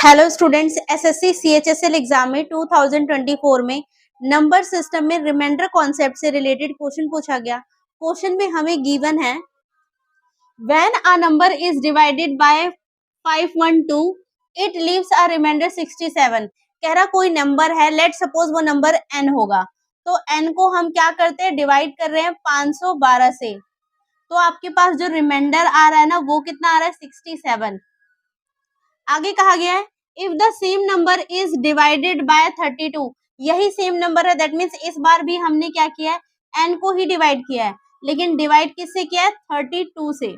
Hello students, SSC CHSL exam में 2024 में number system में रिमाइंडर कॉन्सेप्ट से रिलेटेड क्वेश्चन पूछा गया। क्वेश्चन में हमें गिवन है when a number is divided by 512 it leaves a remainder 67। कह रहा कोई नंबर है, लेट सपोज वो नंबर n होगा, तो n को हम क्या करते हैं, डिवाइड कर रहे हैं 512 से, तो आपके पास जो रिमाइंडर आ रहा है ना वो कितना आ रहा है, 67। आगे कहा गया है if the same number is divided bye 32, यही सेम नंबर है, दैट मीन्स इस बार भी हमने क्या किया है, n को ही डिवाइड किया है, लेकिन डिवाइड किससे किया है, 32 से।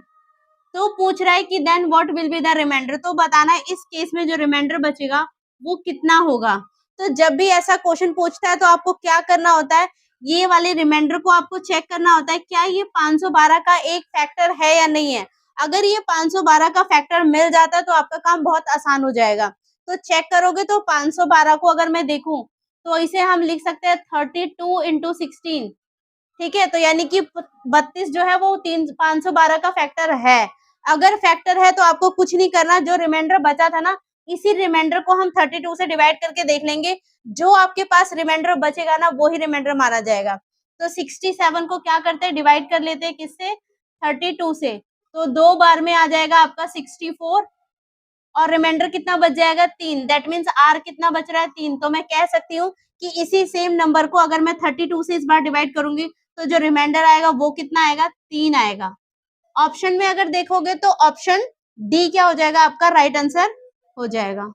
तो पूछ रहा है कि then what will be the remainder, तो बताना है इस केस में जो रिमाइंडर बचेगा वो कितना होगा। तो जब भी ऐसा क्वेश्चन पूछता है तो आपको क्या करना होता है, ये वाले रिमाइंडर को आपको चेक करना होता है क्या ये 512 का एक फैक्टर है या नहीं है। अगर ये 512 का फैक्टर मिल जाता है तो आपका काम बहुत आसान हो जाएगा। तो चेक करोगे तो 512 को अगर मैं देखूं तो इसे हम लिख सकते हैं 32 इंटू 16, ठीक है। तो यानी कि 32 जो है वो 512 का फैक्टर है। अगर फैक्टर है तो आपको कुछ नहीं करना, जो रिमाइंडर बचा था ना इसी रिमाइंडर को हम 32 से डिवाइड करके देख लेंगे, जो आपके पास रिमाइंडर बचेगा ना वो ही रिमाइंडर माना जाएगा। तो 67 को क्या करते हैं, डिवाइड कर लेते हैं किससे, 32 से, तो 2 बार में आ जाएगा आपका 64 और रिमाइंडर कितना बच जाएगा, 3। दैट मीन्स आर कितना बच रहा है, 3। तो मैं कह सकती हूँ कि इसी सेम नंबर को अगर मैं 32 से इस बार डिवाइड करूंगी तो जो रिमाइंडर आएगा वो कितना आएगा, 3 आएगा। ऑप्शन में अगर देखोगे तो ऑप्शन डी क्या हो जाएगा, आपका राइट आंसर हो जाएगा।